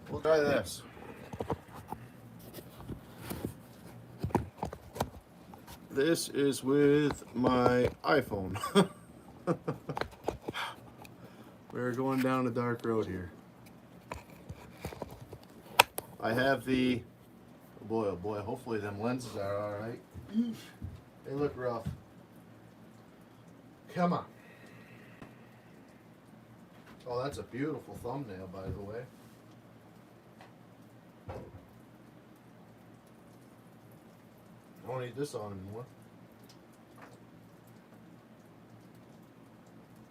We'll try this. This is with my iPhone. We're going down a dark road here. I have the, oh boy, hopefully them lenses are alright. They look rough. Come on. Oh, that's a beautiful thumbnail, by the way. I don't need this on anymore.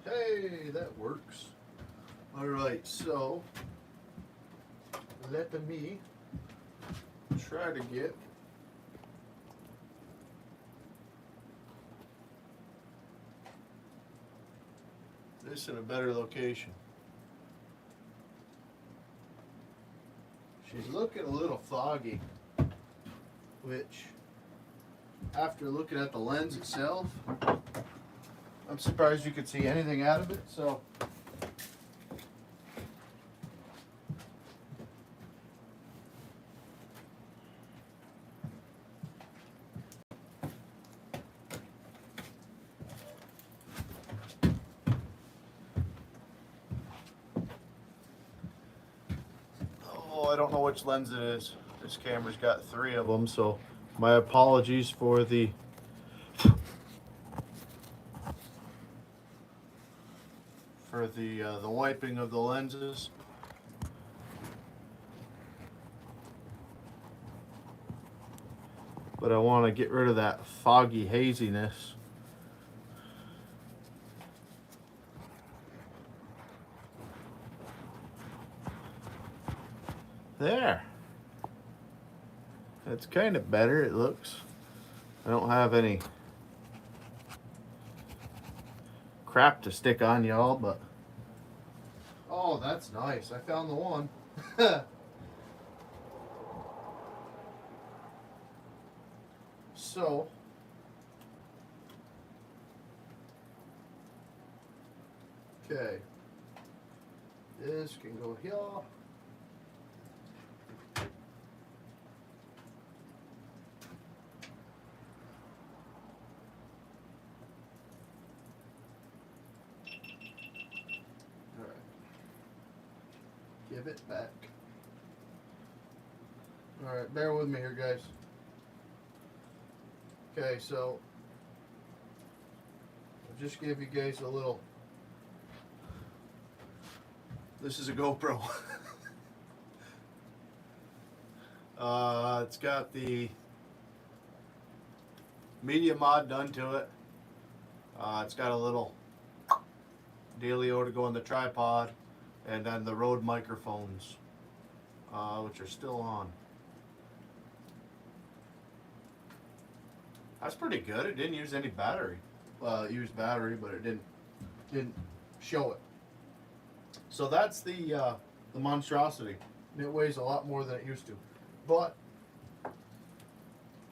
Hey, that works. Alright, so let me try to get this in a better location. She's looking a little foggy, which, after looking at the lens itself, I'm surprised you could see anything out of it. So I don't know which lens it is. This camera's got 3 of them, so my apologies for the wiping of the lenses. But I want to get rid of that foggy haziness. There. That's kind of better, it looks. I don't have any crap to stick on y'all, but oh, that's nice. I found the one. So okay, this can go here. Give it back. Alright, bear with me here, guys. Okay, so I'll just give you guys a little. This is a GoPro. It's got the media mod done to it. It's got a little dealio to go on the tripod, and then the Rode microphones, which are still on. That's pretty good. It didn't use any battery. Well, it used battery, but it didn't show it. So that's the monstrosity. It weighs a lot more than it used to, but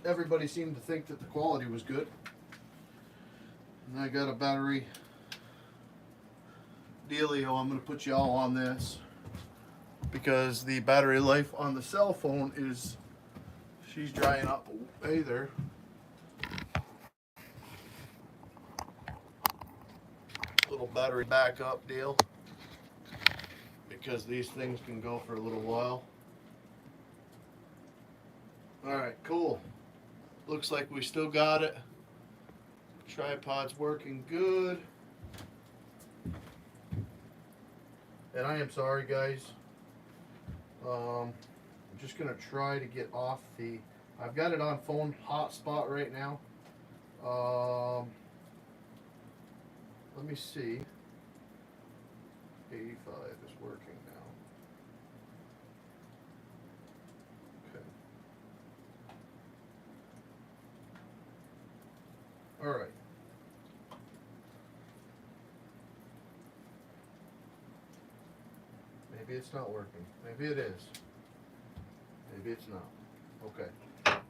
everybody seemed to think that the quality was good. And I got a battery dealio. I'm going to put you all on this because the battery life on the cell phone is, she's drying up. Hey there. Little battery backup deal, because these things can go for a little while. Alright, cool. Looks like we still got it. Tripod's working good. And I am sorry, guys. I'm just gonna try to get off the. I've got it on phone hotspot right now. Let me see. 85 is working now. Okay. All right. Maybe it's not working. Maybe it is. Maybe it's not. Okay.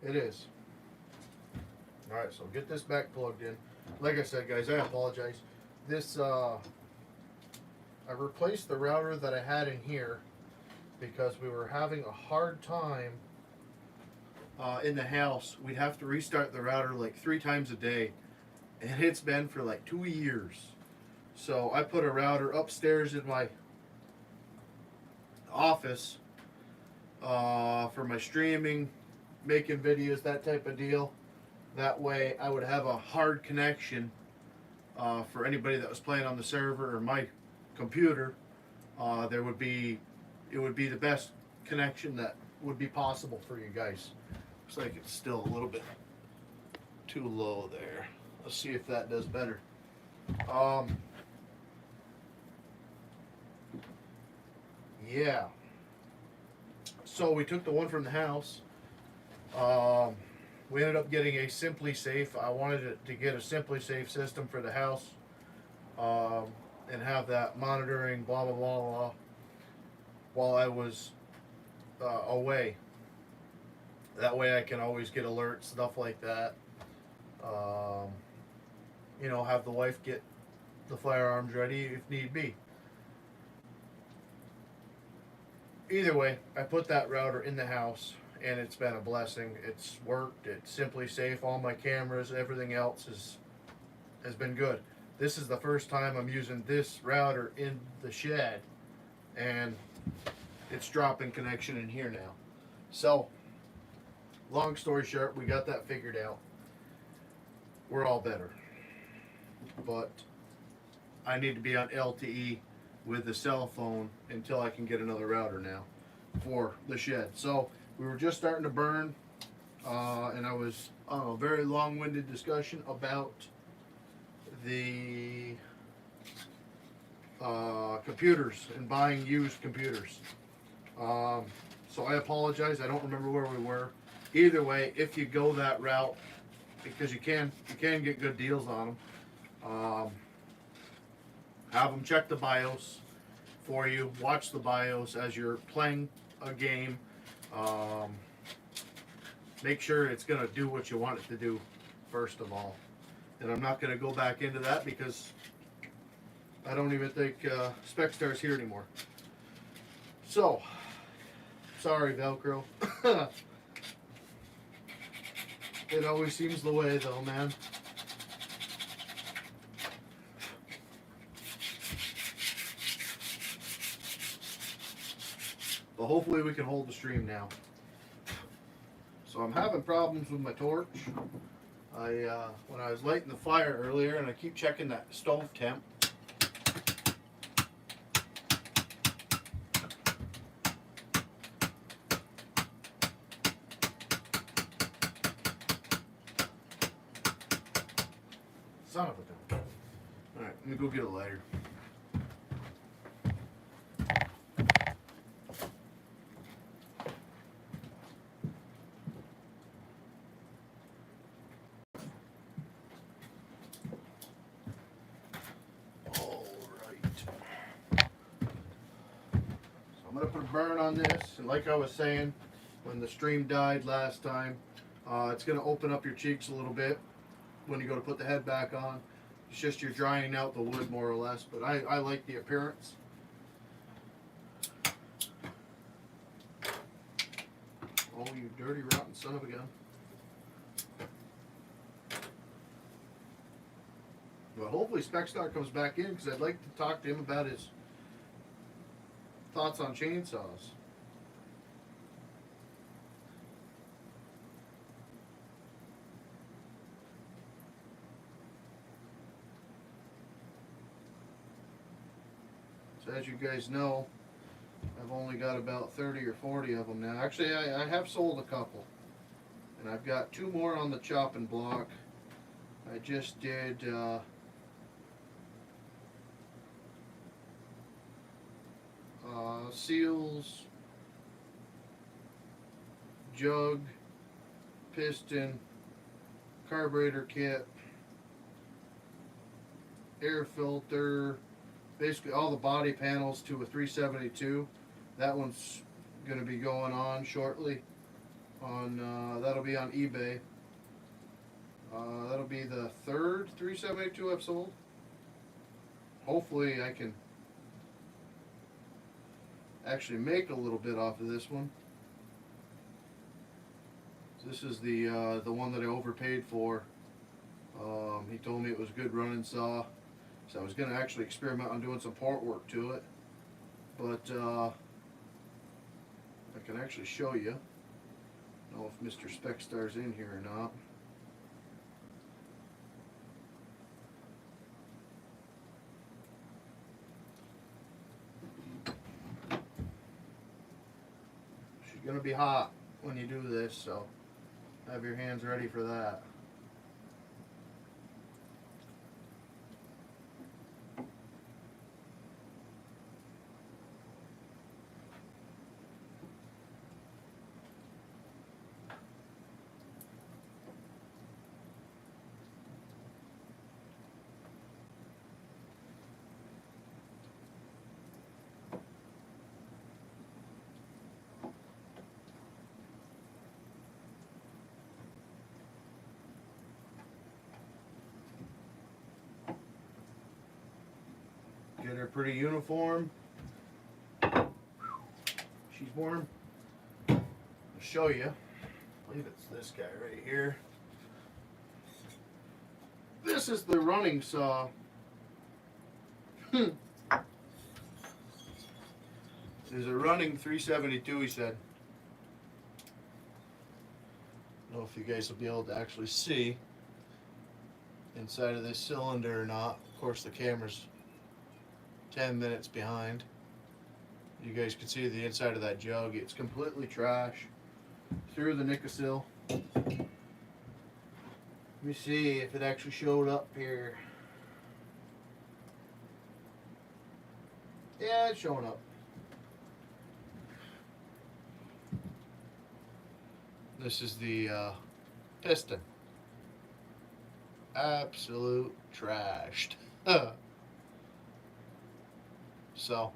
It is. Alright, so get this back plugged in. Like I said, guys, I apologize. This I replaced the router that I had in here because we were having a hard time in the house. We'd have to restart the router like 3 times a day, and it's been for like 2 years. So I put a router upstairs in my office for my streaming, making videos, that type of deal. That way I would have a hard connection for anybody that was playing on the server or my computer. It would be the best connection that would be possible for you guys. Looks like it's still a little bit too low there. Let's see if that does better. Yeah. So we took the one from the house. We ended up getting a Simply Safe. I wanted to get a Simply Safe system for the house, and have that monitoring, blah blah blah blah, while I was away. That way I can always get alerts, stuff like that. Have the wife get the firearms ready if need be. Either way, I put that router in the house, and it's been a blessing. It's worked. It's Simply Safe. All my cameras, everything else has been good. This is the first time I'm using this router in the shed, and it's dropping connection in here now. So, long story short, we got that figured out. We're all better. But I need to be on LTE with the cell phone until I can get another router now for the shed. So we were just starting to burn, and I was on a very long-winded discussion about the computers and buying used computers. So I apologize. I don't remember where we were. Either way, if you go that route, because you can get good deals on them. Have them check the BIOS for you. Watch the BIOS as you're playing a game. Make sure it's going to do what you want it to do, first of all. And I'm not going to go back into that because I don't even think Spexstar's here anymore. So, sorry, Velcro. It always seems the way, though, man. But hopefully we can hold the stream now. So I'm having problems with my torch. When I was lighting the fire earlier, and I keep checking that stove temp. Son of a gun. Alright, let me go get a lighter. I'm going to put a burn on this, and like I was saying, when the stream died last time, it's going to open up your cheeks a little bit when you go to put the head back on. It's just you're drying out the wood more or less, but I like the appearance. Oh, you dirty, rotten son of a gun. But hopefully Spexstar comes back in, because I'd like to talk to him about his thoughts on chainsaws. So as you guys know, I've only got about 30 or 40 of them now. Actually, I have sold a couple. And I've got 2 more on the chopping block. I just did seals, jug, piston, carburetor kit, air filter, basically all the body panels to a 372. That one's going to be going on shortly. That'll be on eBay. That'll be the 3rd 372 I've sold. Hopefully I can actually make a little bit off of this one. This is the one that I overpaid for. He told me it was a good running saw, so I was going to actually experiment on doing some part work to it. But I can actually show you. I don't know if Mr. Specstar's in here or not. She's going to be hot when you do this, so have your hands ready for that. Get her pretty uniform. She's warm. I'll show you. I believe it's this guy right here. This is the running saw. There's a running 372, he said. I don't know if you guys will be able to actually see inside of this cylinder or not. Of course, the camera's 10 minutes behind. You guys can see the inside of that jug. It's completely trash through the Nikasil. Let me see if it actually showed up here. Yeah, it's showing up. This is the piston. Absolute trashed. So,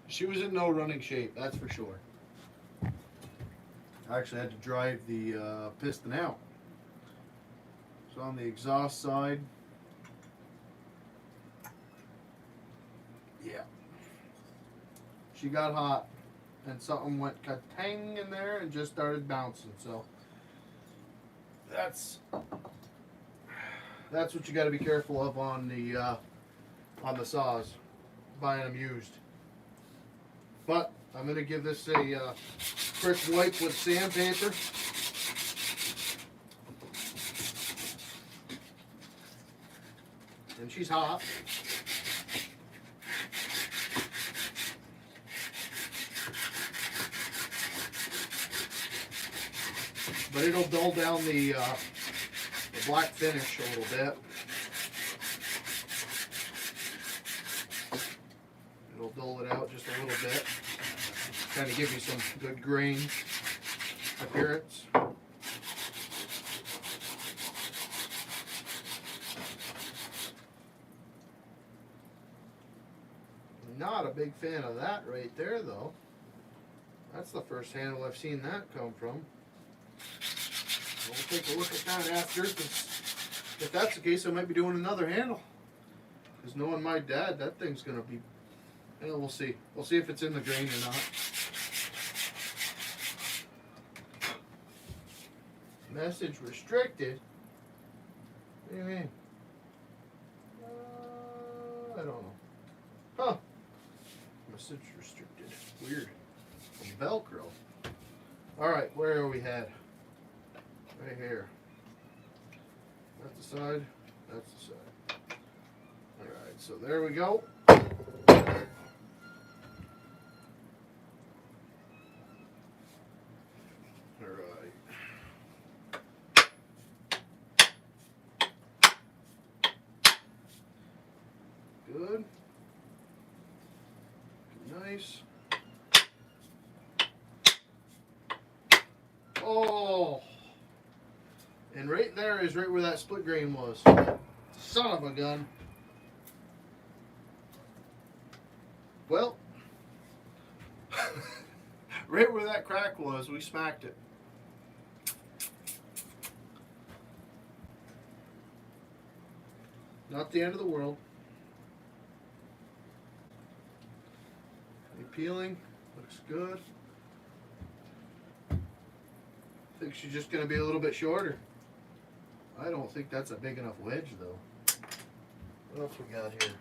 she was in no running shape, that's for sure. I actually had to drive the piston out. So on the exhaust side, yeah, she got hot and something went ka-tang in there and just started bouncing. So that's what you got to be careful of on the saws, buying them used. But I'm going to give this a quick wipe with sandpaper. And she's hot. But it'll dull down the black finish a little bit. It'll dull it out just a little bit. Kind of give you some good grain appearance. Not a big fan of that right there, though. That's the first handle I've seen that come from. We'll take a look at that after, because if that's the case, I might be doing another handle. Because knowing my dad, that thing's going to be... Well, we'll see. We'll see if it's in the grain or not. Message restricted? What do you mean? I don't know. Huh. Message restricted. Weird. Velcro. Alright, where are we at? Right here. That's the side. That's the side. Alright, so there we go. Alright. Good. Nice. Oh! And right there is right where that split grain was. Son of a gun. Well, right where that crack was, we smacked it. Not the end of the world. Let me peeling. Looks good. I think she's just going to be a little bit shorter. I don't think that's a big enough wedge though. What else we got here?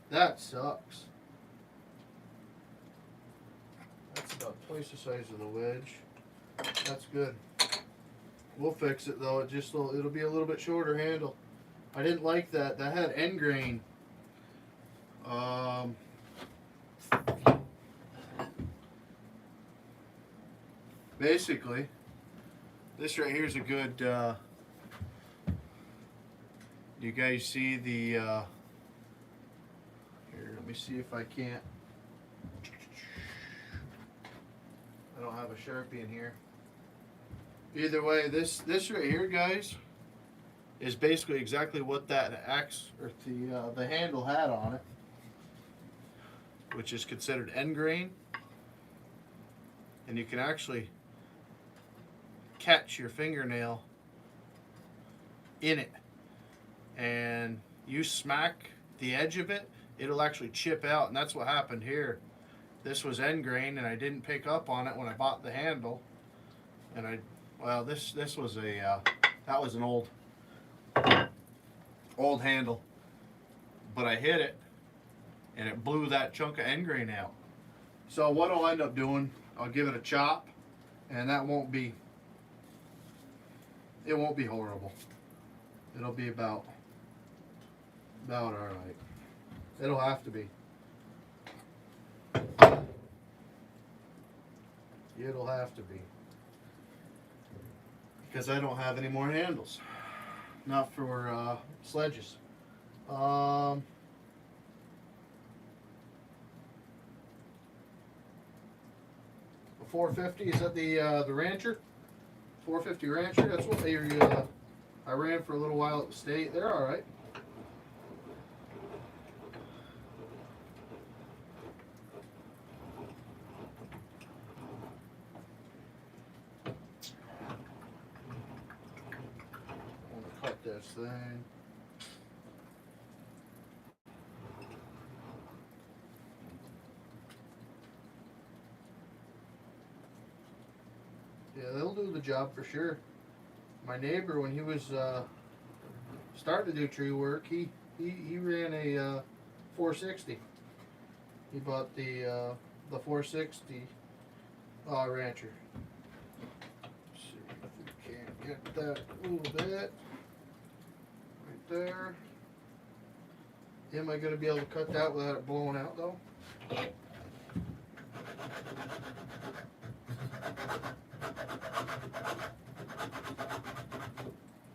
That sucks. That's about twice the size of the wedge. That's good. We'll fix it though. It'll be a little bit shorter handle. I didn't like that. That had end grain. Basically, this right here is a good. You guys see the? Here, let me see if I can't. I don't have a Sharpie in here. Either way, this right here, guys, is basically exactly what that axe or the handle had on it, which is considered end grain, and you can actually catch your fingernail in it, and you smack the edge of it, it'll actually chip out, and that's what happened here. This was end grain, and I didn't pick up on it when I bought the handle, and this was that was an old handle, but I hit it, and it blew that chunk of end grain out. So what I'll end up doing, I'll give it a chop, and that won't be horrible. It'll be about all right. It'll have to be. It'll have to be. Because I don't have any more handles. Not for sledges. The 450, is that the Rancher? 450 Rancher, that's what I ran for a little while at the state. They're alright. I want to cut this thing. Yeah, they'll do the job for sure. My neighbor, when he was starting to do tree work, he ran a 460. He bought the 460 Rancher. Let's see if we can get that a little bit right there. Am I going to be able to cut that without it blowing out though?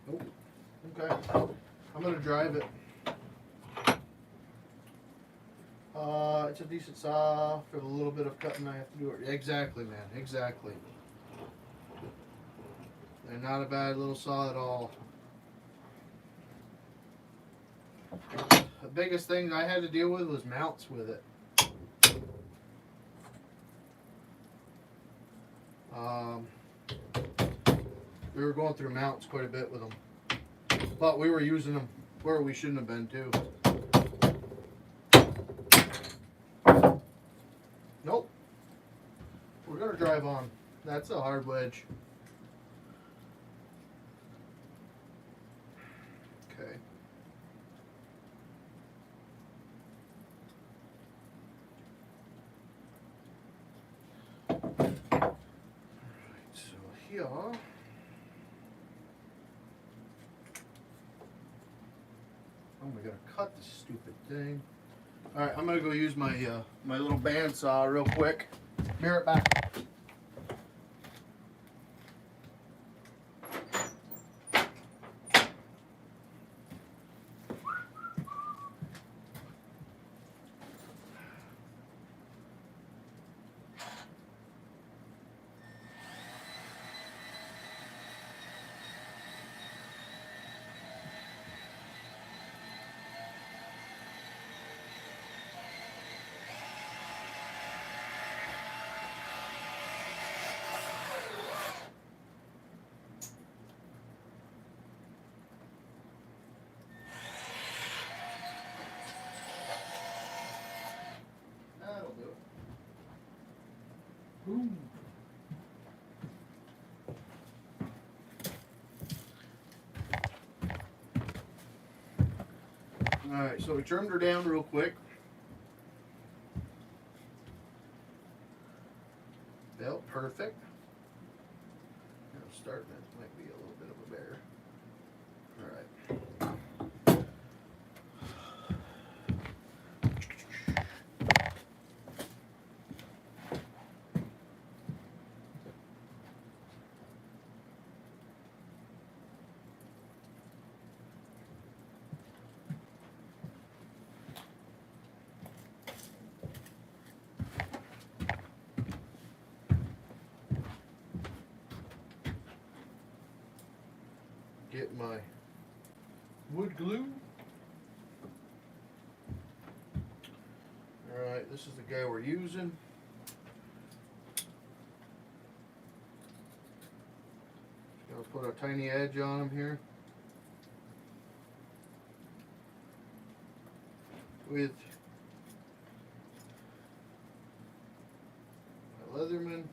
Nope. Okay. I'm gonna drive it. It's a decent saw for the little bit of cutting I have to do. Exactly, man. Exactly. They're not a bad little saw at all. The biggest thing I had to deal with was mounts with it. We were going through mounts quite a bit with them, but we were using them where we shouldn't have been too. Nope. We're gonna drive on. That's a hard wedge. Okay. Alright, so here. Oh, we gotta cut this stupid thing. All right, I'm gonna go use my my little bandsaw real quick. Be right back. Ooh. Alright, so we trimmed her down real quick. Belt perfect. Starting it might be a little bit of a bear. Alright. Get my wood glue. Alright, this is the guy we're using. Gonna put a tiny edge on him here with my Leatherman.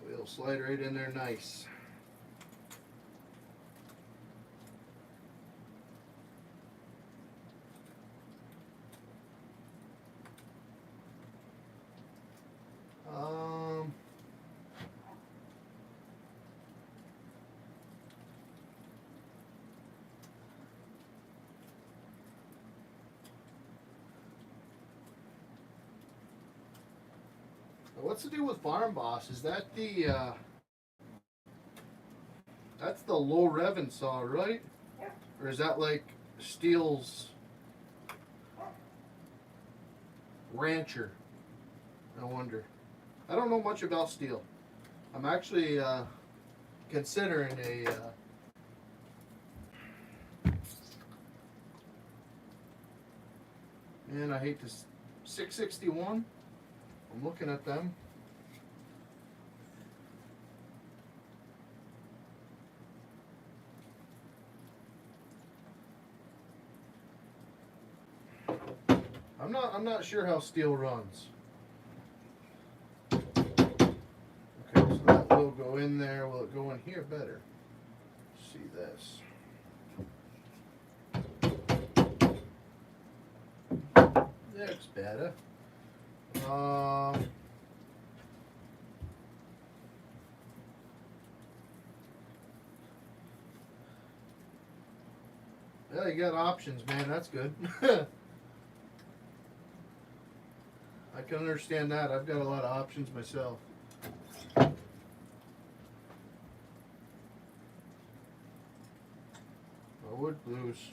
It'll slide right in there nice. What's the deal with Farm Boss? Is that the that's the low revving saw, right? Or is that like Steel's Rancher? I wonder. I don't know much about Steel. I'm actually considering a man, I hate this 661. I'm looking at them. I'm not sure how Steel runs. Okay, so that will go in there. Will it go in here better? Let's see this. That's better. Yeah, you got options, man. That's good. I can understand that. I've got a lot of options myself. My wood blues.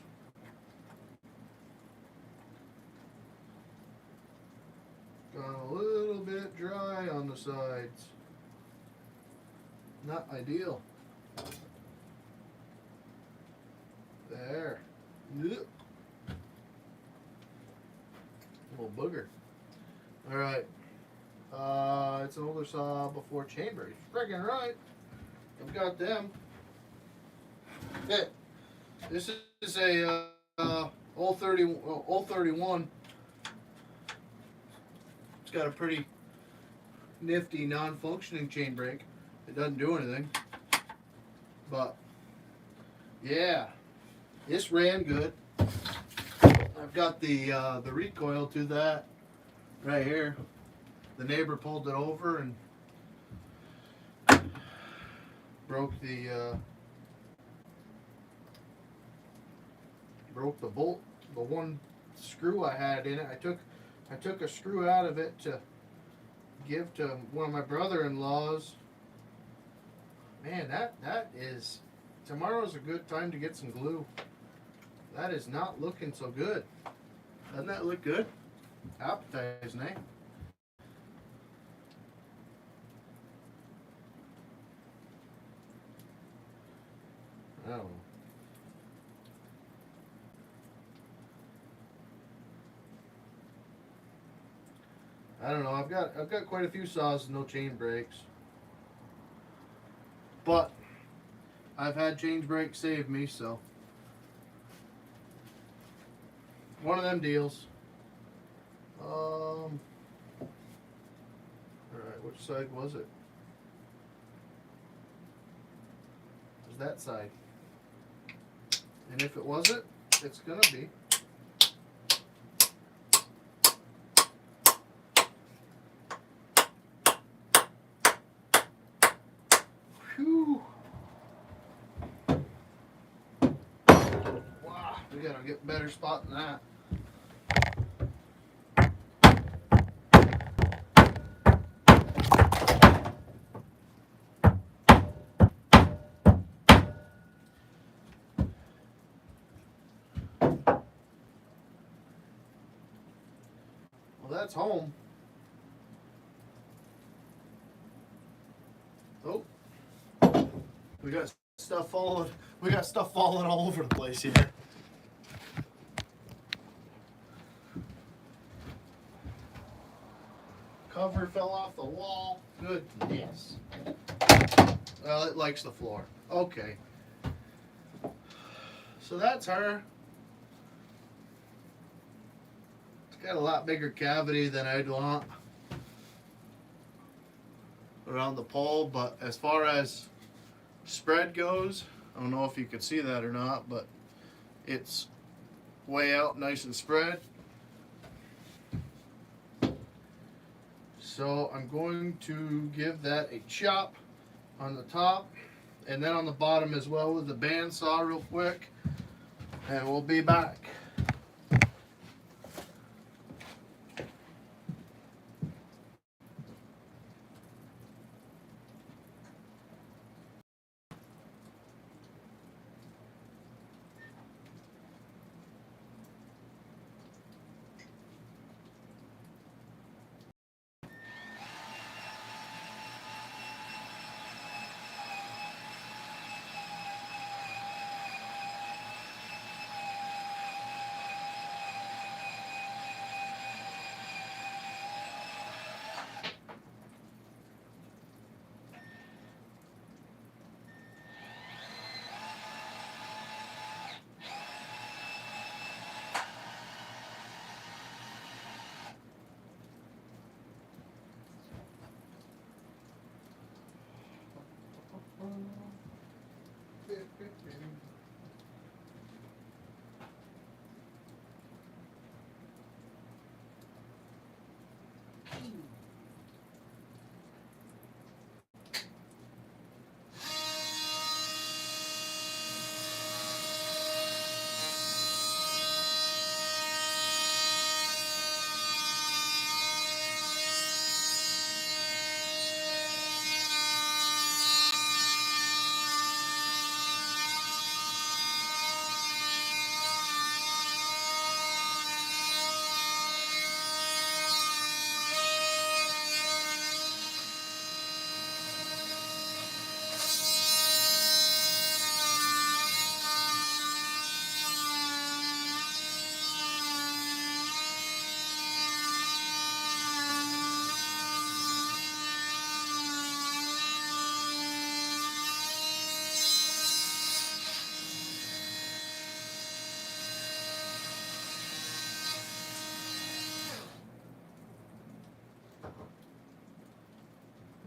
Gone a little bit dry on the sides. Not ideal. There. Little booger. Alright. It's an older saw before chamber. Friggin' right. I've got them. Yeah. This is a old 31. It's got a pretty nifty non-functioning chain brake. It doesn't do anything. But yeah, this ran good. I've got the recoil to that right here. The neighbor pulled it over and broke the bolt, the one screw I had in it. I took a screw out of it to give to one of my brother-in-laws. Man, that is, tomorrow's a good time to get some glue. That is not looking so good. Doesn't that look good? Appetizing, eh? Oh. I don't know. I've got quite a few saws with no chain brakes, but I've had chain brakes save me, so one of them deals. Alright, which side was it? It was that side. And if it wasn't, it's gonna be. Whew. Wow, we gotta get a better spot than that. Well, that's home. Oh, we got stuff falling. We got stuff falling all over the place here. Cover fell off the wall. Goodness. Well, it likes the floor. Okay. So that's her. It's got a lot bigger cavity than I'd want around the pole, but as far as spread goes, I don't know if you could see that or not, but it's way out nice and spread. So I'm going to give that a chop on the top and then on the bottom as well with the bandsaw real quick, and we'll be back.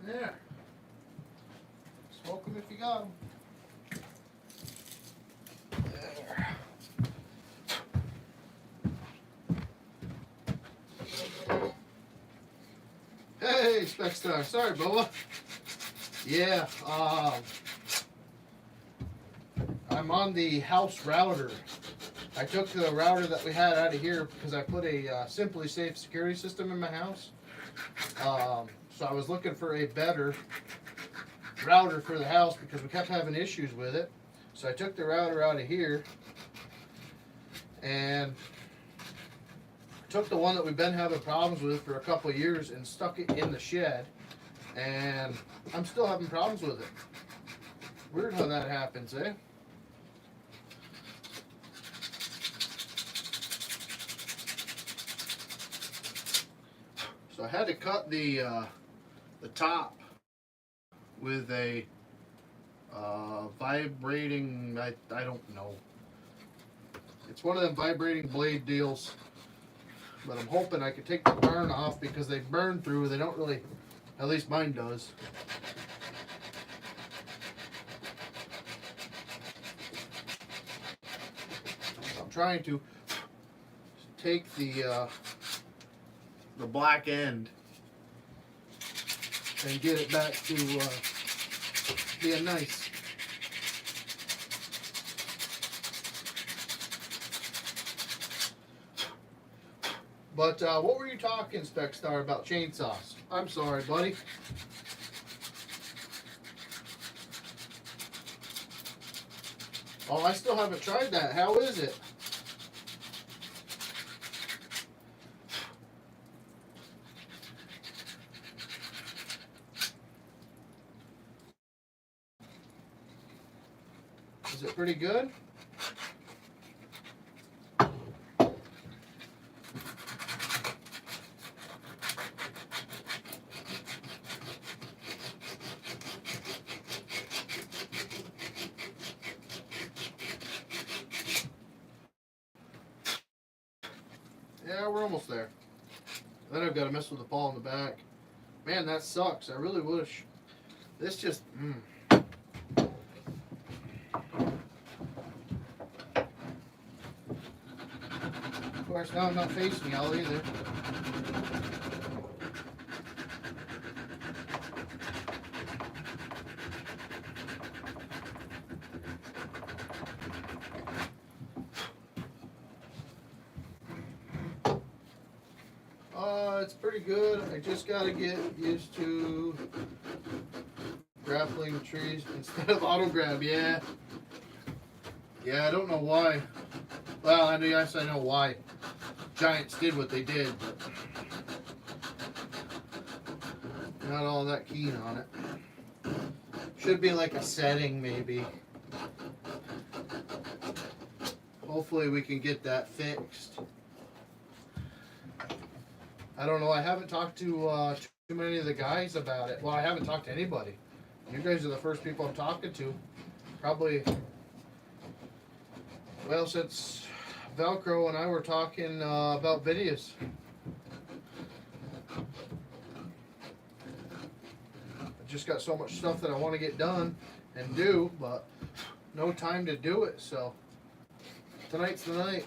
There. Smoke them if you got them. There. Hey, Specstar. Sorry, Boa. Yeah, I'm on the house router. I took the router that we had out of here because I put a Simply Safe security system in my house. So I was looking for a better router for the house because we kept having issues with it. So I took the router out of here and took the one that we've been having problems with for a couple of years and stuck it in the shed. And I'm still having problems with it. Weird how that happens, eh? So I had to cut the top with a vibrating, I don't know. It's one of them vibrating blade deals. But I'm hoping I can take the burn off because they burn through. They don't really, at least mine does. I'm trying to take the black end and get it back to being nice. But what were you talking, Specstar, about chainsaws? I'm sorry, buddy. Oh, I still haven't tried that. How is it? Is it pretty good? Yeah, we're almost there. Then I've got to mess with the pawl in the back. Man, that sucks. I really wish. This just... Of course, now I'm not facing y'all either. It's pretty good. I just got to get used to grappling trees instead of auto grab. Yeah. Yeah, I don't know why. Well, I know why Giants did what they did, but not all that keen on it. Should be like a setting, maybe. Hopefully we can get that fixed. I don't know. I haven't talked to too many of the guys about it. Well, I haven't talked to anybody. You guys are the first people I'm talking to. Probably, well, since Velcro and I were talking about videos. I just got so much stuff that I want to get done and do, but no time to do it. So tonight's the night.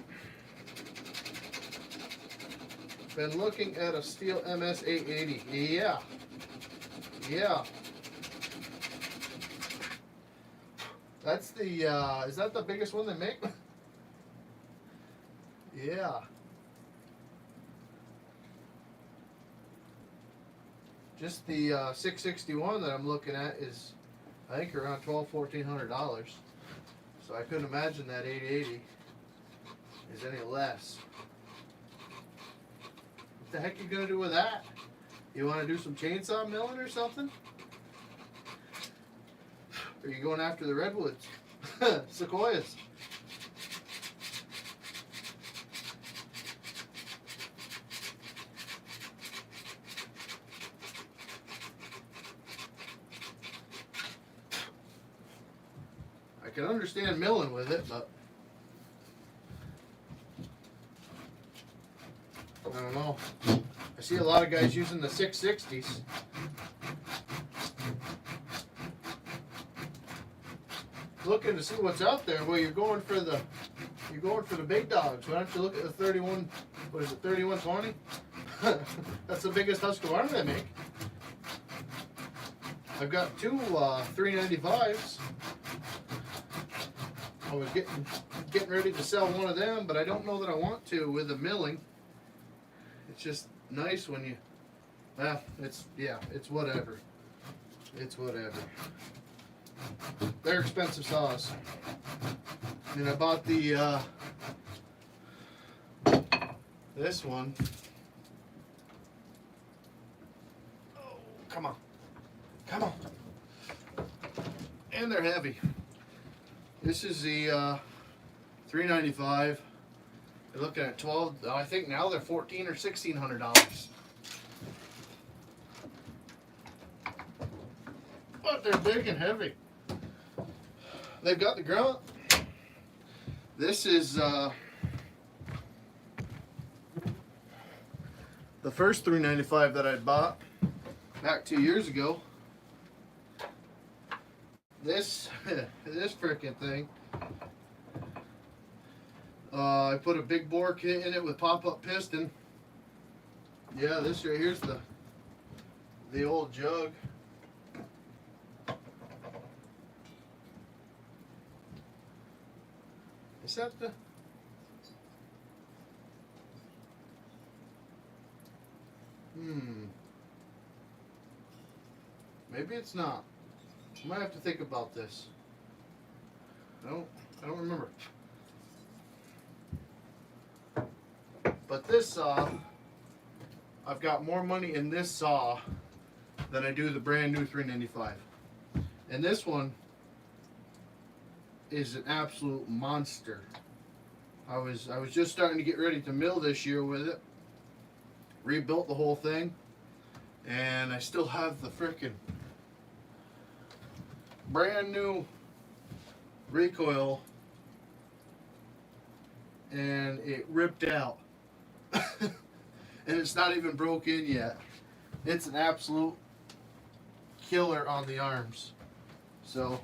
Been looking at a Steel MS 880. Yeah. Yeah. That's the, is that the biggest one they make? Yeah. Just the 661 that I'm looking at is, I think, around $1,200–$1,400. So I couldn't imagine that 880 is any less. What the heck are you gonna do with that? You want to do some chainsaw milling or something? Or are you going after the redwoods, sequoias? I can understand milling with it, but I don't know. I see a lot of guys using the 660s. Looking to see what's out there. Well, you're going for the big dogs. Why don't you look at the 31? What is it? 3120? That's the biggest Husqvarna they make. I've got two 395s. I was getting ready to sell one of them, but I don't know that I want to with the milling. It's just nice when you, well, it's whatever. It's whatever. They're expensive saws. And I bought the, this one. Oh, come on. Come on. And they're heavy. This is the, 395. They're looking at 12. I think now they're $1,400 or $1,600. But they're big and heavy. They've got the grunt. This is the first 395 that I bought back 2 years ago. This this freaking thing. I put a big bore kit in it with pop-up piston. Yeah, this right here's the old jug. Is that the? Maybe it's not. I might have to think about this. I don't remember. But this saw, I've got more money in this saw than I do the brand new 395. And this one is an absolute monster. I was just starting to get ready to mill this year with it. Rebuilt the whole thing, and I still have the frickin' brand new recoil, and it ripped out. And it's not even broke in yet. It's an absolute killer on the arms. So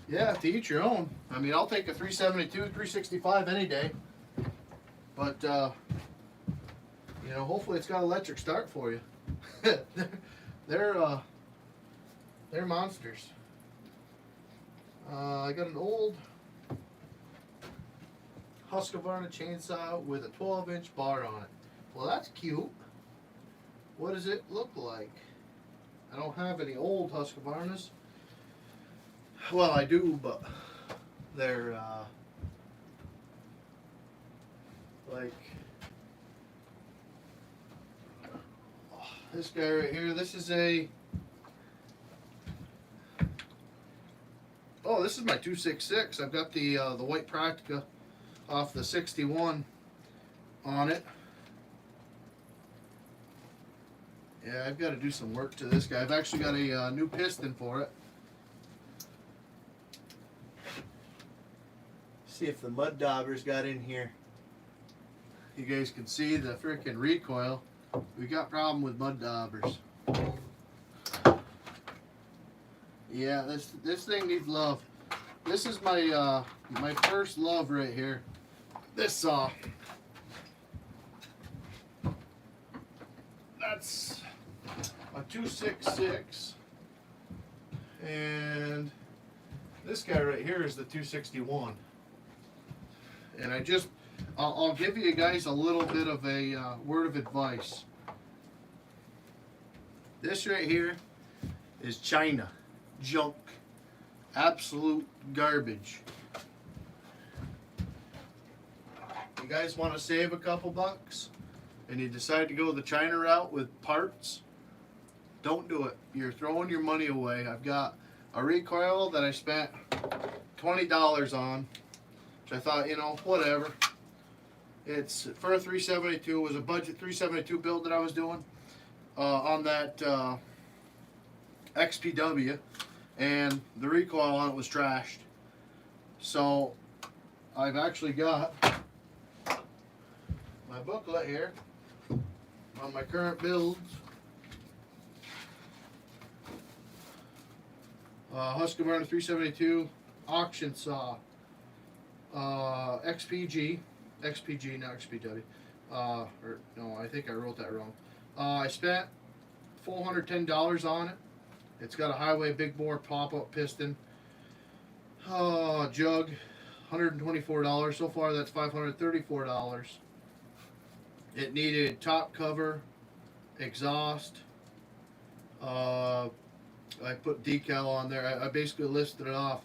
yeah, to each your own. I mean, I'll take a 372, 365 any day. But you know, hopefully it's got electric start for you. they're monsters. I got an old Husqvarna chainsaw with a 12-inch bar on it. Well, that's cute. What does it look like? I don't have any old Husqvarnas. Well, I do, but they're like this guy right here. This is a this is my 266. I've got the white Praktica off the 61 on it. Yeah, I've got to do some work to this guy. I've actually got a new piston for it. See if the mud daubers got in here. You guys can see the freaking recoil. We got problem with mud daubers. Yeah, this thing needs love. This is my my first love right here. This saw. That's a 266, and this guy right here is the 261. And I'll give you guys a little bit of a word of advice. This right here is China junk, absolute garbage. You guys want to save a couple bucks and you decide to go the China route with parts, don't do it. You're throwing your money away. I've got a recoil that I spent $20 on, which I thought, you know, whatever. It's for a 372. It was a budget 372 build that I was doing on that XPW, and the recoil on it was trashed. So I've actually got my booklet here on my current builds. Husqvarna 372 auction saw, XPG, not XPW. Or no, I think I wrote that wrong. I spent $410 on it. It's got a highway big bore pop-up piston. Jug, $124. So far, that's $534. It needed top cover, exhaust. I put decal on there. I basically listed it off.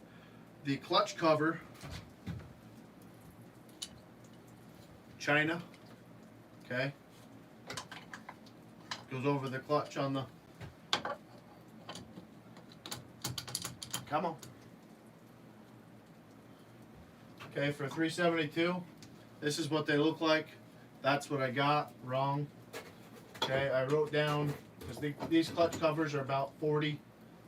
The clutch cover, China. Okay. Goes over the clutch on the. Come on. Okay, for 372, this is what they look like. That's what I got wrong. Okay, I wrote down, because these clutch covers are about 40,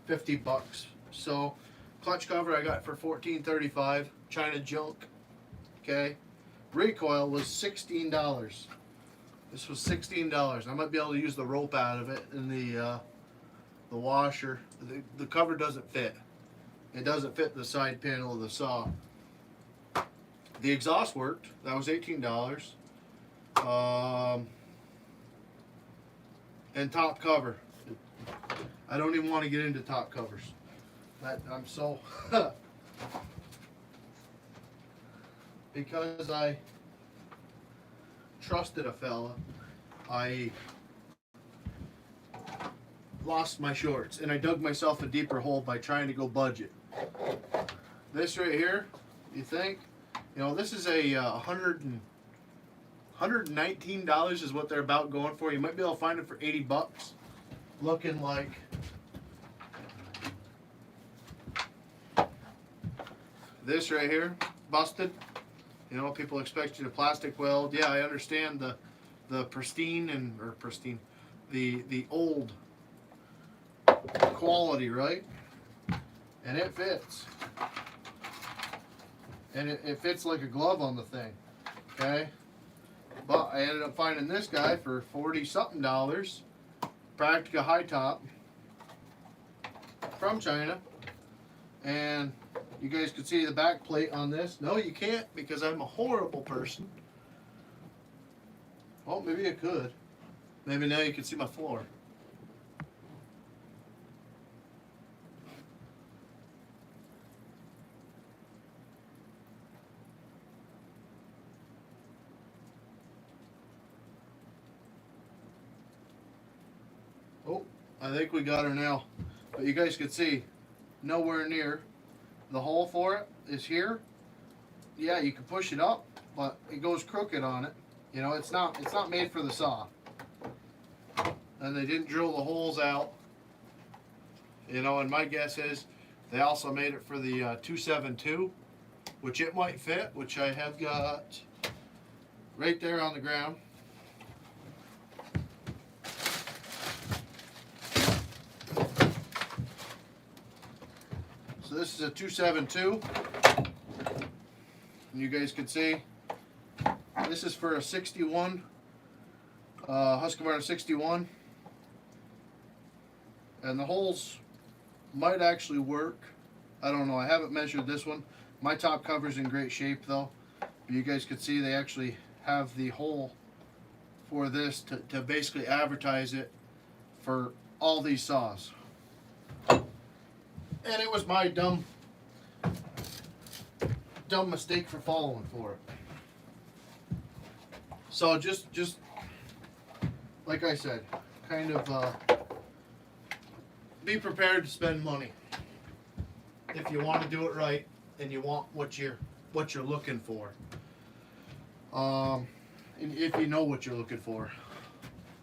50 bucks. So, clutch cover I got for $14.35, China junk. Okay, recoil was $16. This was $16. I might be able to use the rope out of it and the washer. The cover doesn't fit. It doesn't fit the side panel of the saw. The exhaust worked. That was $18. And top cover. I don't even want to get into top covers. I'm so because I trusted a fella, I lost my shorts and I dug myself a deeper hole by trying to go budget. This right here, you think, you know, this is a $119 is what they're about going for. You might be able to find it for 80 bucks. Looking like this right here, busted. You know, people expect you to plastic weld. Yeah, I understand the pristine the old quality, right? And it fits. And it fits like a glove on the thing. Okay? But I ended up finding this guy for 40-something dollars. Practica high top from China. And you guys can see the back plate on this. No, you can't because I'm a horrible person. Well, maybe you could. Maybe now you can see my floor. Oh, I think we got her now. But you guys can see, nowhere near. The hole for it is here. Yeah, you can push it up, but it goes crooked on it. You know, it's not made for the saw. And they didn't drill the holes out. You know, and my guess is they also made it for the 272, which it might fit, which I have got right there on the ground. So this is a 272, and you guys can see this is for a 61 Husqvarna 61, and the holes might actually work. I don't know. I haven't measured this one. My top cover's in great shape though. But you guys can see they actually have the hole for this to basically advertise it for all these saws. And it was my dumb mistake for following for it. So just like I said, kind of be prepared to spend money if you want to do it right and you want what you're looking for. And if you know what you're looking for.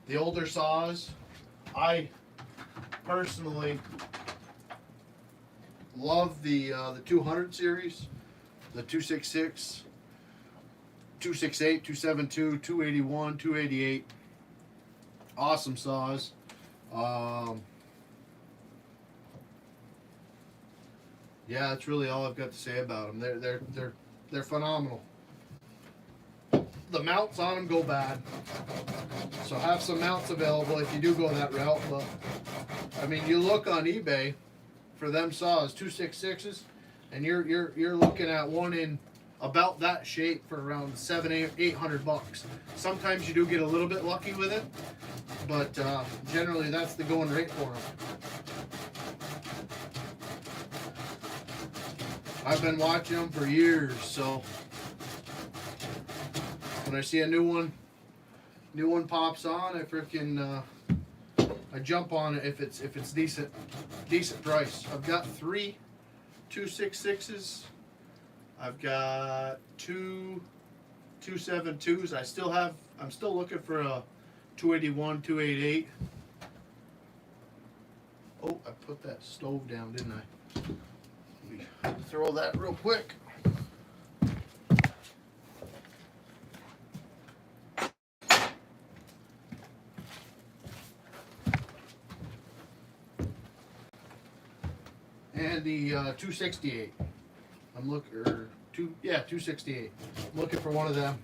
The older saws, I personally love the 200 series, the 266, 268, 272, 281, 288. Awesome saws. Yeah, that's really all I've got to say about them. They're phenomenal. The mounts on them go bad, so have some mounts available if you do go that route. But I mean, you look on eBay for them saws, 266s, and you're looking at one in about that shape for around $800 bucks. Sometimes you do get a little bit lucky with it, but generally that's the going rate for them. I've been watching them for years, so when I see a new one pops on, I freaking I jump on it if it's decent price. I've got 3 266s. I've got 2 272s. I'm still looking for a 281, 288. Oh, I put that stove down, didn't I? Let me throw that real quick. And the 268. I'm looking, or 268. I'm looking for one of them.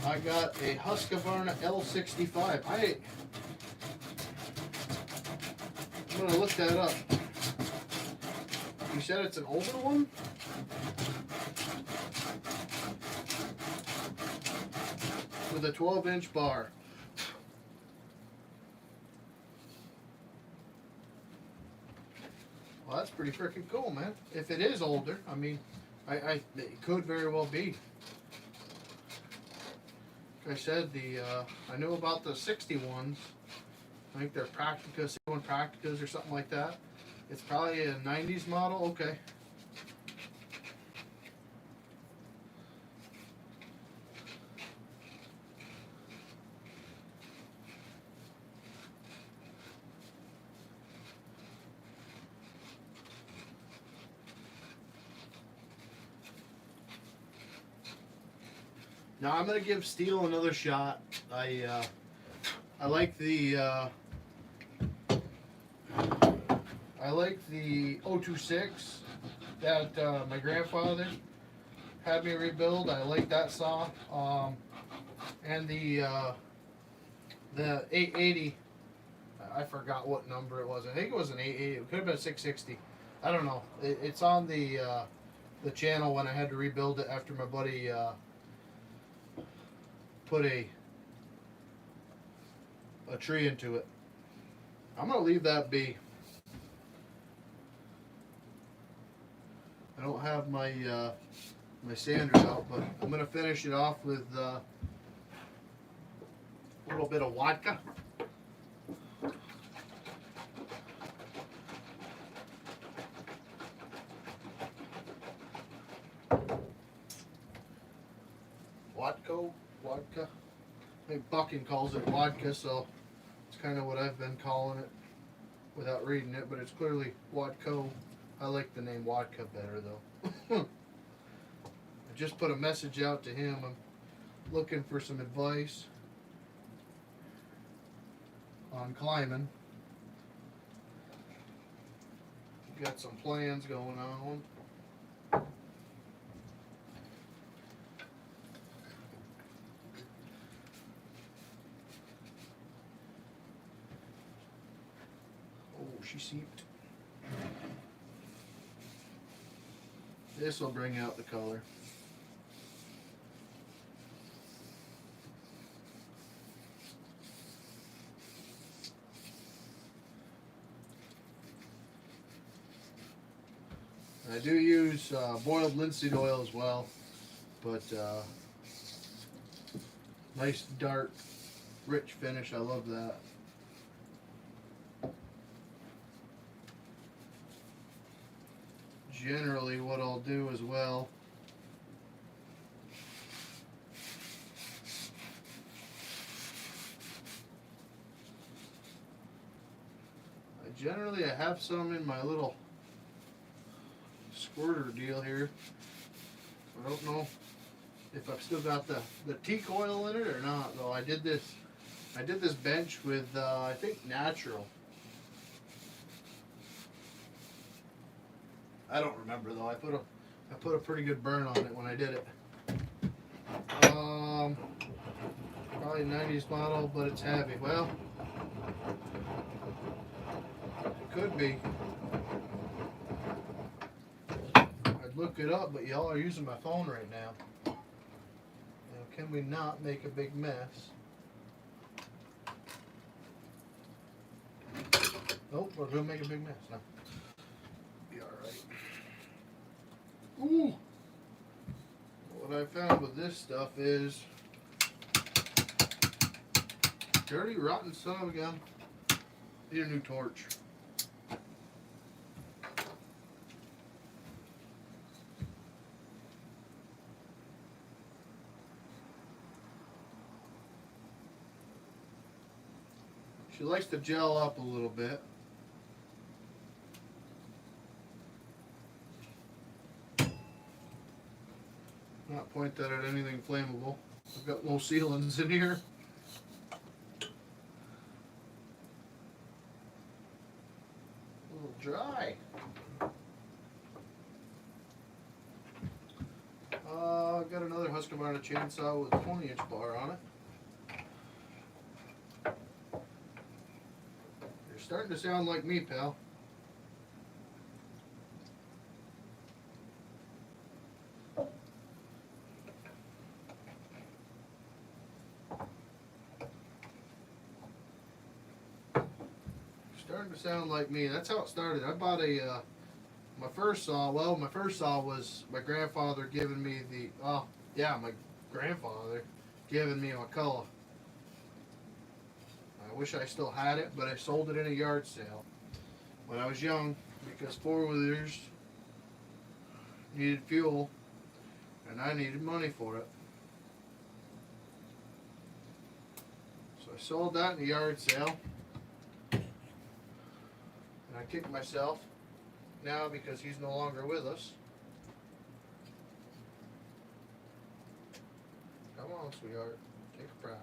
I got a Husqvarna L65. I'm gonna look that up. You said it's an older one? With a 12-inch bar. Well, that's pretty freaking cool, man. If it is older, I mean, it could very well be. Like I said, I knew about the 61s. I think they're Practica, 61 Practicas or something like that. It's probably a 90s model. Okay. Now I'm gonna give Steel another shot. I like the I like the 026 that my grandfather had me rebuild. I like that saw. And the 880. I forgot what number it was. I think it was an 880. It could have been a 660. I don't know. It's on the channel when I had to rebuild it after my buddy put a tree into it. I'm gonna leave that be. I don't have my my sanders out, but I'm gonna finish it off with a little bit of vodka. Vodka. I think Bucking calls it vodka, so it's kind of what I've been calling it without reading it, but it's clearly Wadco. I like the name Vodka better though. I just put a message out to him. I'm looking for some advice on climbing. Got some plans going on. She seeped. This will bring out the color. I do use boiled linseed oil as well, but nice dark, rich finish. I love that. Generally what I'll do as well I have some in my little squirter deal here. I don't know if I've still got the teak oil in it or not though. I did this bench with I think natural. I don't remember though. I put a pretty good burn on it when I did it. Probably 90s model, but it's heavy. Well, it could be. I'd look it up, but y'all are using my phone right now. Now, can we not make a big mess? Nope, we're gonna make a big mess now. Ooh! What I found with this stuff is dirty, rotten son of a gun. Need a new torch. She likes to gel up a little bit. Not point that at anything flammable. I've got low sealants in here. A little dry. I've got another Husqvarna chainsaw with a 20-inch bar on it. You're starting to sound like me, pal. Starting to sound like me. That's how it started. I bought my first saw. Well, my first saw was my grandfather giving me my grandfather giving me McCullough. I wish I still had it, but I sold it in a yard sale when I was young because four-wheelers needed fuel and I needed money for it. So I sold that in a yard sale. And I kicked myself now because he's no longer with us. Come on, sweetheart. Take a pride.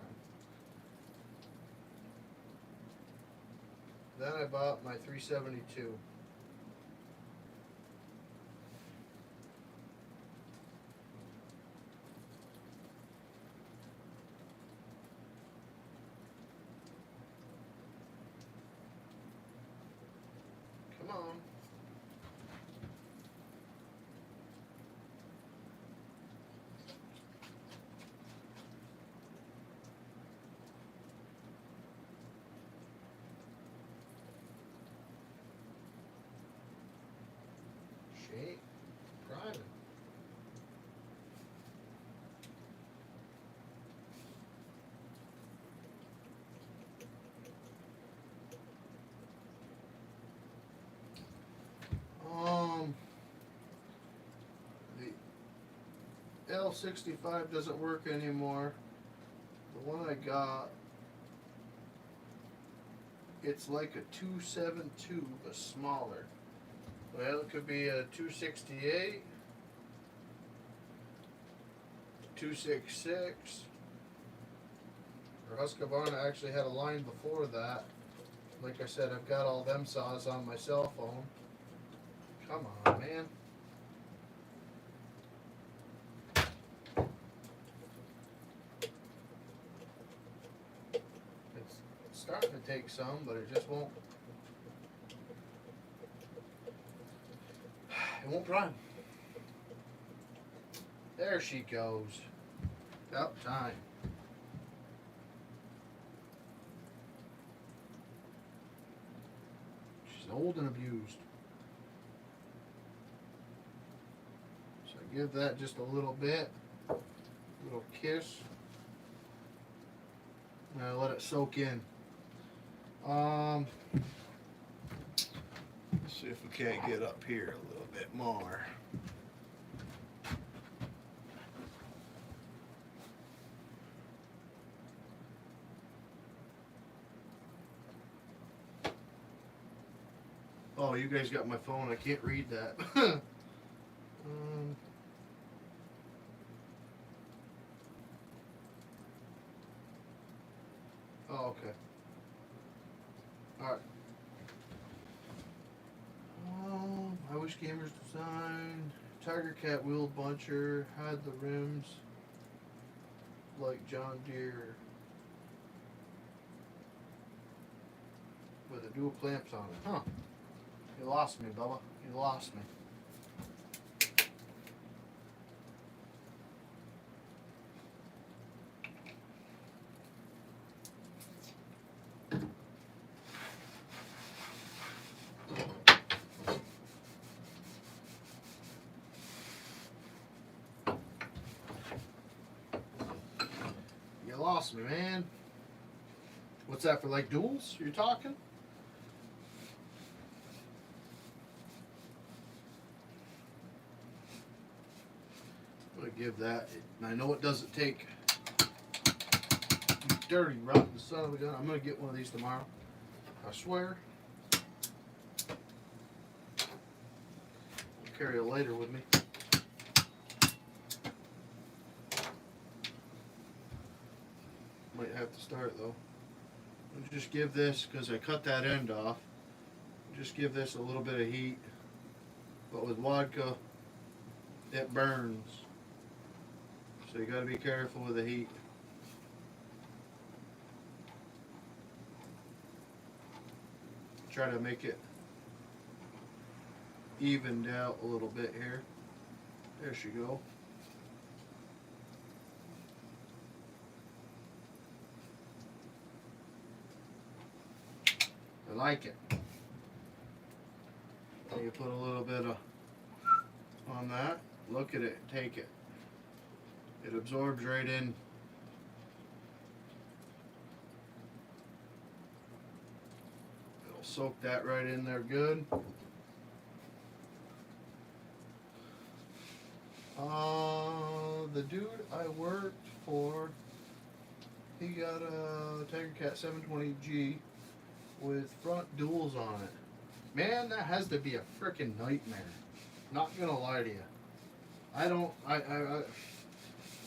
Then I bought my 372. Come on. Shake. Private. The L65 doesn't work anymore. The one I got, it's like a 272 but smaller. Well, it could be a 268, 266, or Husqvarna actually had a line before that. Like I said, I've got all them saws on my cell phone. Come on, man. It's starting to take some, but it just won't. It won't run. There she goes. About time. She's old and abused. So I give that just a little bit. A little kiss. And I let it soak in. Let's see if we can't get up here a little bit more. Oh, you guys got my phone. I can't read that. Oh, okay. Alright. I wish Gamers Design. Tiger Cat wheel buncher. Had the rims like John Deere. With the dual clamps on it. Huh. You lost me, Bubba. You lost me. You lost me, man. What's that for, like duels you're talking? I'm gonna give that, I know it doesn't take, you dirty, rotten son of a gun. I'm gonna get one of these tomorrow. I swear. I'll carry a lighter with me. Might have to start though. I'll just give this, because I cut that end off, just give this a little bit of heat. But with vodka, it burns. So you got to be careful with the heat. Try to make it evened out a little bit here. There she go. I like it. You put a little bit of on that. Look at it. Take it. It absorbs right in. It'll soak that right in there good. The dude I worked for, he got a TigerCat 720G with front duals on it. Man, that has to be a freaking nightmare. Not gonna lie to you. I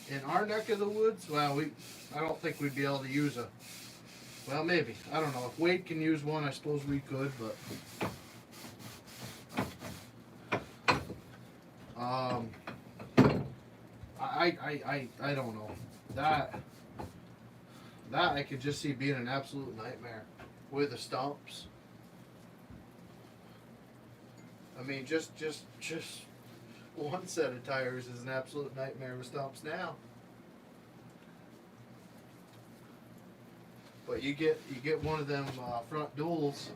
in our neck of the woods, well, I don't think we'd be able to use a, well, maybe. I don't know. If Wade can use one, I suppose we could, but, I don't know. That I could just see being an absolute nightmare with the stumps. I mean, just one set of tires is an absolute nightmare with stumps now. But you get one of them front duals.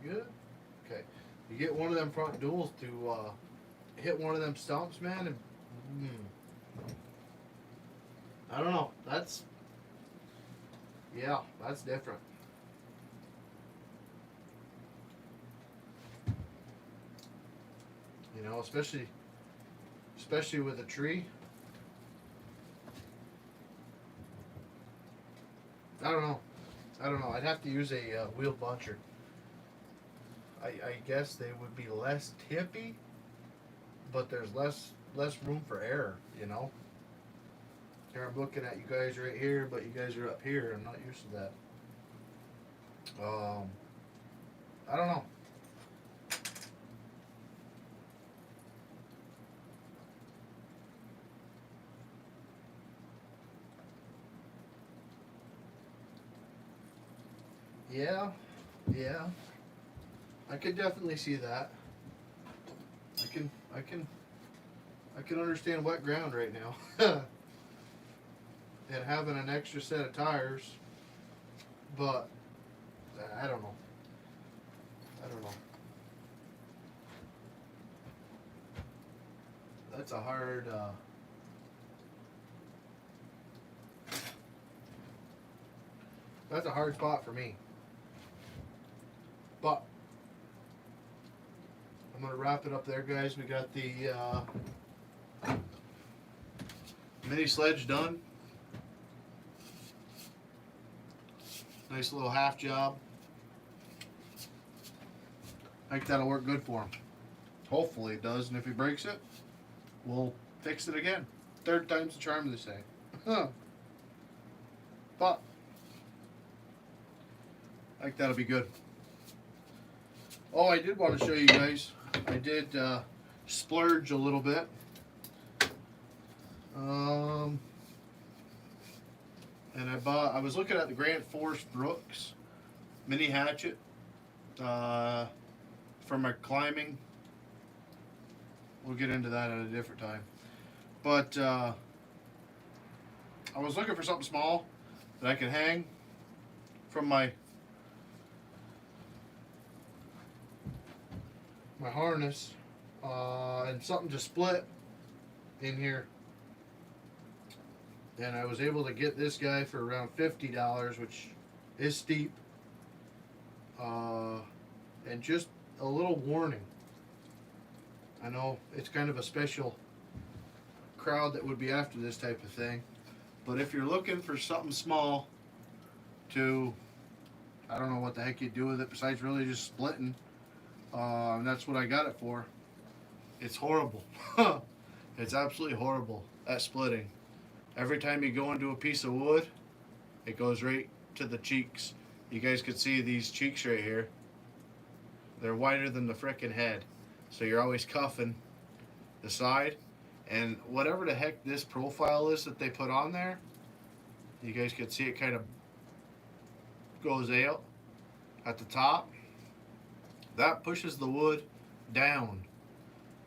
Good. Okay. You get one of them front duals to hit one of them stumps, man, and I don't know. That's different. You know, especially with a tree. I don't know. I'd have to use a wheel buncher. I guess they would be less tippy, but there's less room for error, you know. Here I'm looking at you guys right here, but you guys are up here. I'm not used to that. I don't know. Yeah. I could definitely see that. I can understand wet ground right now. And having an extra set of tires, but I don't know. That's a hard spot for me. But I'm gonna wrap it up there, guys. We got the mini sledge done. Nice little half job. I think that'll work good for him. Hopefully it does, and if he breaks it, we'll fix it again. Third time's the charm, they say. But I think that'll be good. Oh, I did want to show you guys. I did splurge a little bit. And I was looking at the Grant Force Brooks mini hatchet for my climbing. We'll get into that at a different time. But I was looking for something small that I could hang from my harness and something to split in here. And I was able to get this guy for around $50, which is steep. And just a little warning. I know it's kind of a special crowd that would be after this type of thing. But if you're looking for something small to, I don't know what the heck you do with it besides really just splitting. And that's what I got it for. It's horrible. It's absolutely horrible at splitting. Every time you go into a piece of wood, it goes right to the cheeks. You guys could see these cheeks right here. They're wider than the frickin' head. So you're always cuffing the side. And whatever the heck this profile is that they put on there, you guys could see it kind of goes out at the top. That pushes the wood down.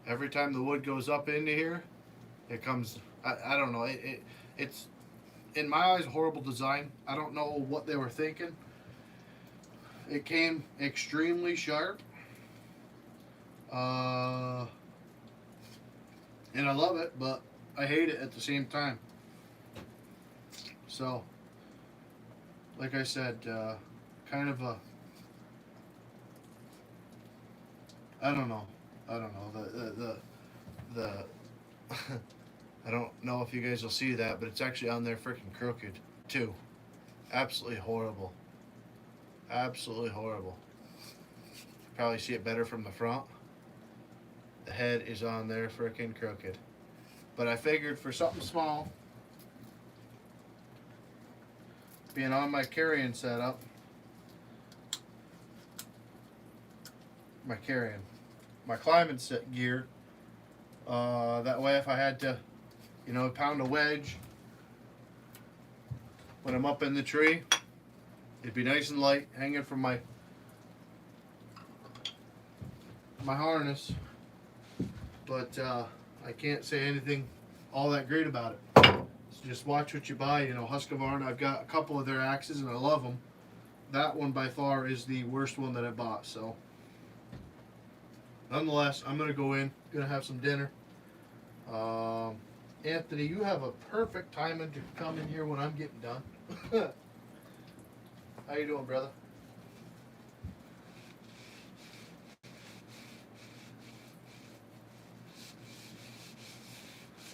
Every time the wood goes up into here, it comes, I don't know, it's, in my eyes, a horrible design. I don't know what they were thinking. It came extremely sharp. And I love it, but I hate it at the same time. So, like I said, kind of a, I don't know. The I don't know if you guys will see that, but it's actually on there freaking crooked too. Absolutely horrible. Absolutely horrible. Probably see it better from the front. The head is on there freaking crooked. But I figured for something small, being on my carrying setup, my climbing set gear, that way if I had to, you know, pound a wedge when I'm up in the tree, it'd be nice and light, hanging from my harness. But I can't say anything all that great about it. So just watch what you buy. You know, Husqvarna, I've got a couple of their axes and I love them. That one by far is the worst one that I bought. So nonetheless, I'm going to go in, going to have some dinner. Anthony, you have a perfect timing to come in here when I'm getting done. How you doing, brother?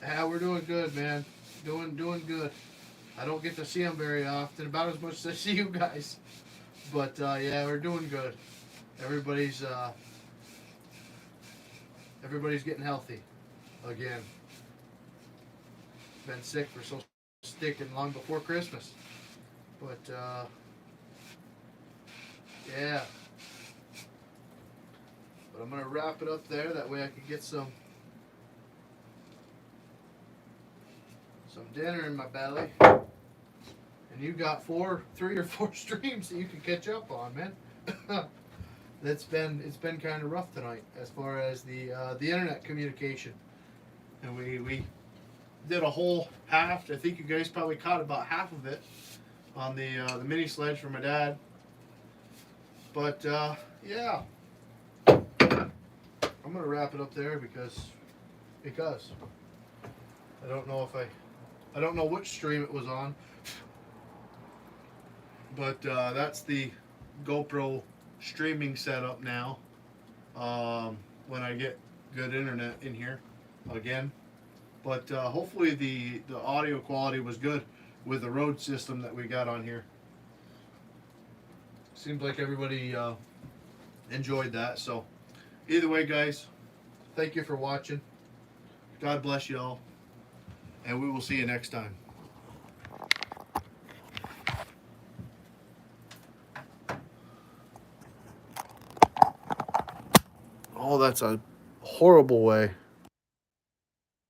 Yeah, we're doing good, man. Doing good. I don't get to see them very often, about as much as I see you guys. But yeah, we're doing good. Everybody's getting healthy again. Been sick for so sticking long before Christmas. But yeah. But I'm gonna wrap it up there. That way I can get some dinner in my belly. And you got 3 or 4 streams that you can catch up on, man. It's been kind of rough tonight as far as the internet communication. And we did a whole half. I think you guys probably caught about half of it on the mini sledge for my dad. But yeah, I'm gonna wrap it up there because I don't know if I don't know which stream it was on, but that's the GoPro streaming setup now. When I get good internet in here again, but hopefully the audio quality was good with the Rode system that we got on here. Seems like everybody enjoyed that. So either way, guys, thank you for watching. God bless you all, and we will see you next time. Oh, that's a horrible way.